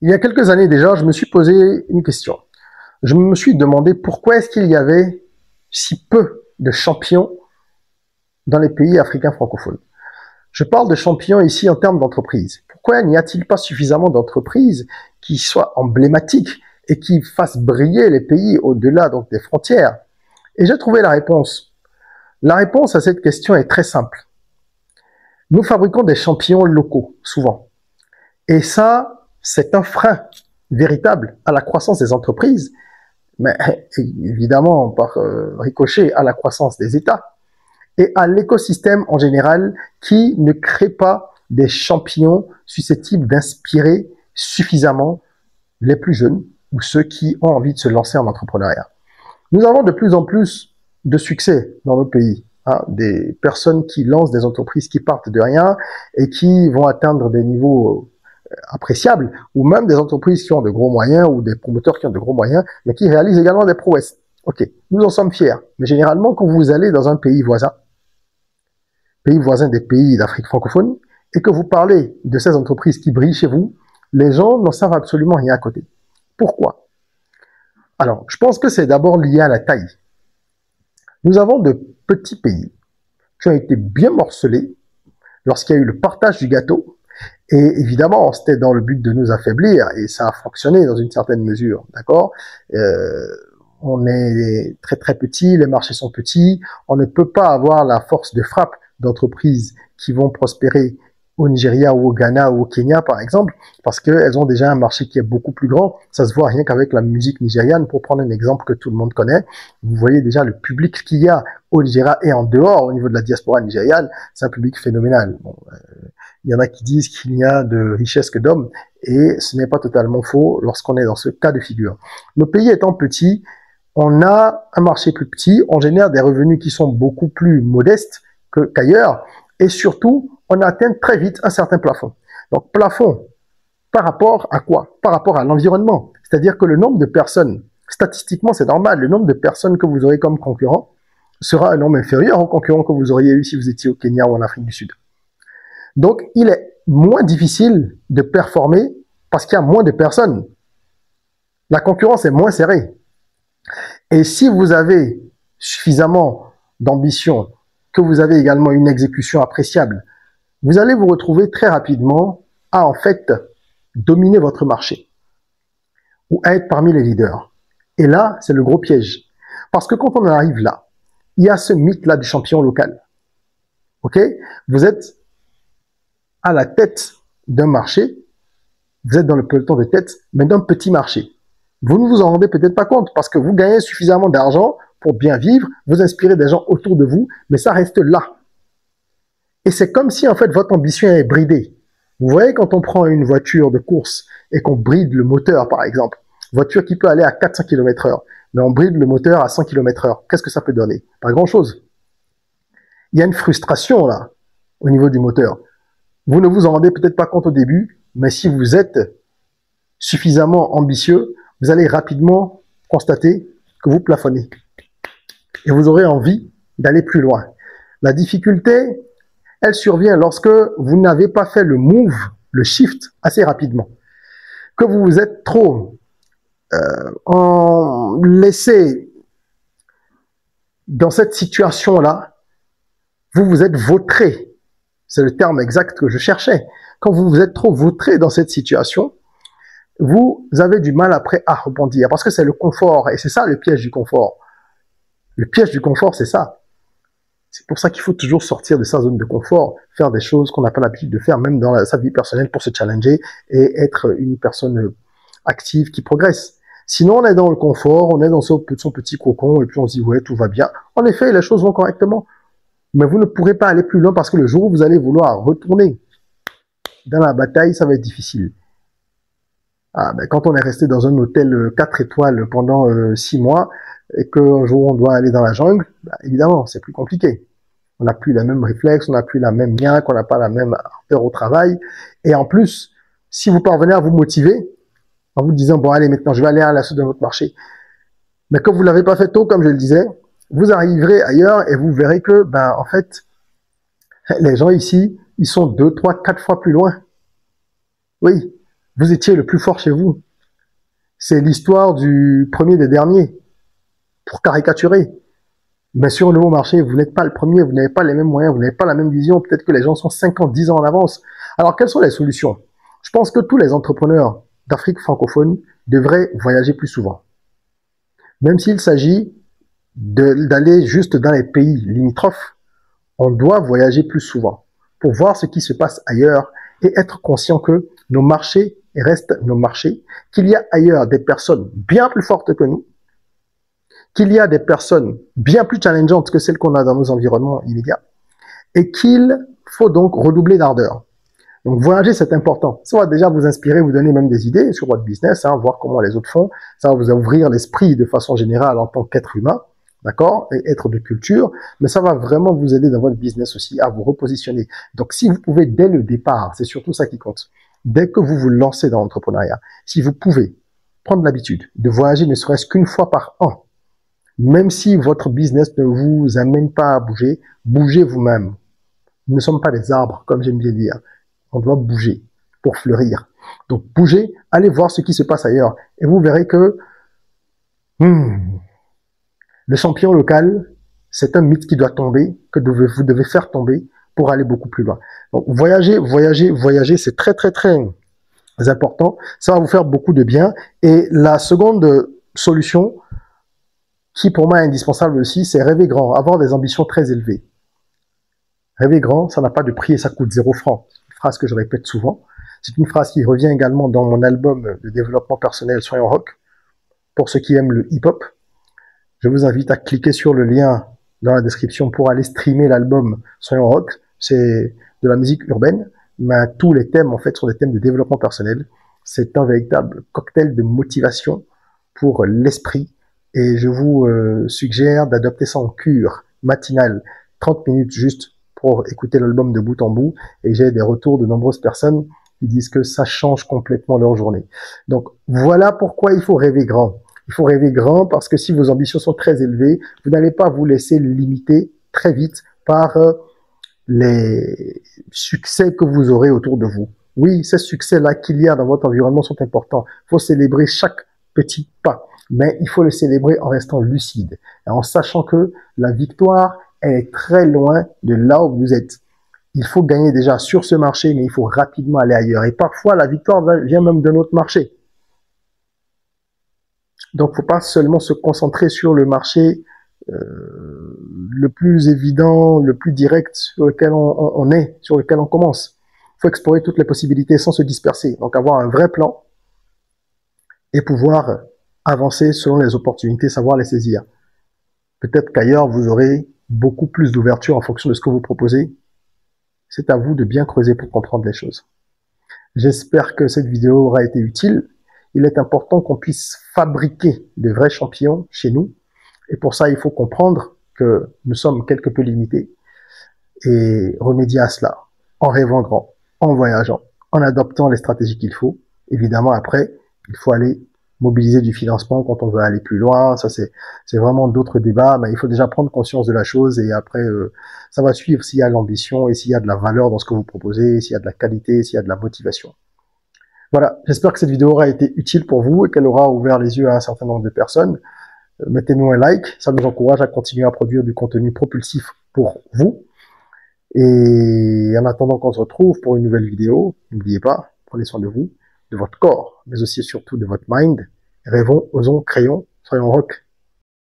Il y a quelques années déjà, je me suis posé une question. Je me suis demandé pourquoi est-ce qu'il y avait si peu de champions dans les pays africains francophones. Je parle de champions ici en termes d'entreprise. Pourquoi n'y a-t-il pas suffisamment d'entreprises qui soient emblématiques et qui fassent briller les pays au-delà donc des frontières? Et j'ai trouvé la réponse. La réponse à cette question est très simple. Nous fabriquons des champions locaux, souvent. Et ça, c'est un frein véritable à la croissance des entreprises, mais évidemment par ricochet à la croissance des États et à l'écosystème en général qui ne crée pas des champions susceptibles d'inspirer suffisamment les plus jeunes ou ceux qui ont envie de se lancer en entrepreneuriat. Nous avons de plus en plus de succès dans nos pays. Des personnes qui lancent des entreprises qui partent de rien et qui vont atteindre des niveaux appréciables, ou même des entreprises qui ont de gros moyens ou des promoteurs qui ont de gros moyens, mais qui réalisent également des prouesses. Ok, nous en sommes fiers. Mais généralement, quand vous allez dans un pays voisin des pays d'Afrique francophone, et que vous parlez de ces entreprises qui brillent chez vous, les gens n'en savent absolument rien à côté. Pourquoi? Alors, je pense que c'est d'abord lié à la taille. Nous avons de petits pays qui ont été bien morcelés lorsqu'il y a eu le partage du gâteau. Et évidemment, c'était dans le but de nous affaiblir, et ça a fonctionné dans une certaine mesure, d'accord? On est très très petit, les marchés sont petits, on ne peut pas avoir la force de frappe d'entreprises qui vont prospérer au Nigeria ou au Ghana ou au Kenya par exemple, parce qu'elles ont déjà un marché qui est beaucoup plus grand. Ça se voit rien qu'avec la musique nigériane, pour prendre un exemple que tout le monde connaît. Vous voyez déjà le public qu'il y a au Nigeria et en dehors, au niveau de la diaspora nigériane, c'est un public phénoménal. Bon, il y en a qui disent qu'il n'y a de richesse que d'hommes, et ce n'est pas totalement faux lorsqu'on est dans ce cas de figure. Nos pays étant petits, on a un marché plus petit, on génère des revenus qui sont beaucoup plus modestes qu'ailleurs, et surtout, on atteint très vite un certain plafond. Donc, plafond, par rapport à quoi? Par rapport à l'environnement. C'est-à-dire que le nombre de personnes, statistiquement, c'est normal, le nombre de personnes que vous aurez comme concurrent sera un nombre inférieur aux concurrents que vous auriez eu si vous étiez au Kenya ou en Afrique du Sud. Donc, il est moins difficile de performer parce qu'il y a moins de personnes. La concurrence est moins serrée. Et si vous avez suffisamment d'ambition, que vous avez également une exécution appréciable, vous allez vous retrouver très rapidement à en fait dominer votre marché ou à être parmi les leaders. Et là, c'est le gros piège. Parce que quand on arrive là, il y a ce mythe-là du champion local. Ok? Vous êtes à la tête d'un marché, vous êtes dans le peloton de tête, mais d'un petit marché. Vous ne vous en rendez peut-être pas compte parce que vous gagnez suffisamment d'argent pour bien vivre, vous inspirez des gens autour de vous, mais ça reste là. Et c'est comme si en fait votre ambition est bridée. Vous voyez quand on prend une voiture de course et qu'on bride le moteur par exemple, voiture qui peut aller à 400 km/h, mais on bride le moteur à 100 km/h, qu'est-ce que ça peut donner? Pas grand-chose. Il y a une frustration là, au niveau du moteur. Vous ne vous en rendez peut-être pas compte au début, mais si vous êtes suffisamment ambitieux, vous allez rapidement constater que vous plafonnez. Et vous aurez envie d'aller plus loin. La difficulté, elle survient lorsque vous n'avez pas fait le move, le shift assez rapidement. Que vous vous êtes trop laissé dans cette situation-là, vous vous êtes vautré. C'est le terme exact que je cherchais. Quand vous vous êtes trop vautré dans cette situation, vous avez du mal après à rebondir parce que c'est le confort et c'est ça le piège du confort. Le piège du confort, c'est ça. C'est pour ça qu'il faut toujours sortir de sa zone de confort, faire des choses qu'on n'a pas l'habitude de faire, même dans sa vie personnelle pour se challenger et être une personne active qui progresse. Sinon, on est dans le confort, on est dans son petit cocon et puis on se dit, ouais, tout va bien. En effet, les choses vont correctement. Mais vous ne pourrez pas aller plus loin parce que le jour où vous allez vouloir retourner dans la bataille, ça va être difficile. Quand on est resté dans un hôtel 4 étoiles pendant 6 mois et qu'un jour on doit aller dans la jungle, évidemment, c'est plus compliqué. On n'a plus la même réflexe, on n'a plus la même niaque, on n'a pas la même ardeur au travail. Et en plus, si vous parvenez à vous motiver en vous disant, bon allez, maintenant je vais aller à l'assaut de notre marché. Mais comme vous l'avez pas fait tôt, comme je le disais, vous arriverez ailleurs et vous verrez que, en fait, les gens ici, ils sont 2, 3, 4 fois plus loin. Oui. Vous étiez le plus fort chez vous. C'est l'histoire du premier des derniers, pour caricaturer. Mais sur le nouveau marché, vous n'êtes pas le premier, vous n'avez pas les mêmes moyens, vous n'avez pas la même vision. Peut-être que les gens sont 5 ans, 10 ans en avance. Alors, quelles sont les solutions? Je pense que tous les entrepreneurs d'Afrique francophone devraient voyager plus souvent. Même s'il s'agit d'aller juste dans les pays limitrophes, on doit voyager plus souvent pour voir ce qui se passe ailleurs et être conscient que nos marchés restent nos marchés, qu'il y a ailleurs des personnes bien plus fortes que nous, qu'il y a des personnes bien plus challengeantes que celles qu'on a dans nos environnements immédiats, et qu'il faut donc redoubler d'ardeur. Donc voyager, c'est important. Ça va déjà vous inspirer, vous donner même des idées sur votre business, voir comment les autres font. Ça va vous ouvrir l'esprit de façon générale en tant qu'être humain, d'accord, et être de culture, mais ça va vraiment vous aider dans votre business aussi à vous repositionner. Donc si vous pouvez dès le départ, c'est surtout ça qui compte, dès que vous vous lancez dans l'entrepreneuriat, si vous pouvez prendre l'habitude de voyager ne serait-ce qu'une fois par an, même si votre business ne vous amène pas à bouger, bougez vous-même. Nous ne sommes pas des arbres, comme j'aime bien dire. On doit bouger pour fleurir. Donc bougez, allez voir ce qui se passe ailleurs. Et vous verrez que le champion local, c'est un mythe qui doit tomber, que vous devez faire tomber pour aller beaucoup plus loin. Donc voyager, voyager, voyager, c'est très, très, très important. Ça va vous faire beaucoup de bien. Et la seconde solution, qui pour moi est indispensable aussi, c'est rêver grand, avoir des ambitions très élevées. Rêver grand, ça n'a pas de prix et ça coûte 0 franc. C'est une phrase que je répète souvent. C'est une phrase qui revient également dans mon album de développement personnel Soyons Rock. Pour ceux qui aiment le hip-hop, je vous invite à cliquer sur le lien dans la description pour aller streamer l'album Soyons Rock. C'est de la musique urbaine, mais tous les thèmes en fait sont des thèmes de développement personnel. C'est un véritable cocktail de motivation pour l'esprit et je vous suggère d'adopter ça en cure matinale, 30 minutes juste pour écouter l'album de bout en bout, et j'ai des retours de nombreuses personnes qui disent que ça change complètement leur journée. Donc voilà pourquoi il faut rêver grand. Il faut rêver grand parce que si vos ambitions sont très élevées, vous n'allez pas vous laisser limiter très vite par les succès que vous aurez autour de vous. Oui, ces succès-là qu'il y a dans votre environnement sont importants. Il faut célébrer chaque petit pas, mais il faut le célébrer en restant lucide et en sachant que la victoire elle est très loin de là où vous êtes. Il faut gagner déjà sur ce marché, mais il faut rapidement aller ailleurs. Et parfois, la victoire vient même d'un autre marché. Donc, il ne faut pas seulement se concentrer sur le marché le plus évident, le plus direct sur lequel on est, sur lequel on commence. Il faut explorer toutes les possibilités sans se disperser. Donc, avoir un vrai plan et pouvoir avancer selon les opportunités, savoir les saisir. Peut-être qu'ailleurs, vous aurez beaucoup plus d'ouverture en fonction de ce que vous proposez. C'est à vous de bien creuser pour comprendre les choses. J'espère que cette vidéo aura été utile. Il est important qu'on puisse fabriquer de vrais champions chez nous. Et pour ça, il faut comprendre que nous sommes quelque peu limités et remédier à cela en rêvant grand, en voyageant, en adoptant les stratégies qu'il faut. Évidemment, après, il faut aller mobiliser du financement quand on veut aller plus loin. Ça, c'est vraiment d'autres débats, mais il faut déjà prendre conscience de la chose et après, ça va suivre s'il y a l'ambition et s'il y a de la valeur dans ce que vous proposez, s'il y a de la qualité, s'il y a de la motivation. Voilà, j'espère que cette vidéo aura été utile pour vous et qu'elle aura ouvert les yeux à un certain nombre de personnes. Mettez-nous un like, ça nous encourage à continuer à produire du contenu propulsif pour vous. Et en attendant qu'on se retrouve pour une nouvelle vidéo, n'oubliez pas, prenez soin de vous, de votre corps, mais aussi et surtout de votre mind. Rêvons, osons, créons, soyons rock.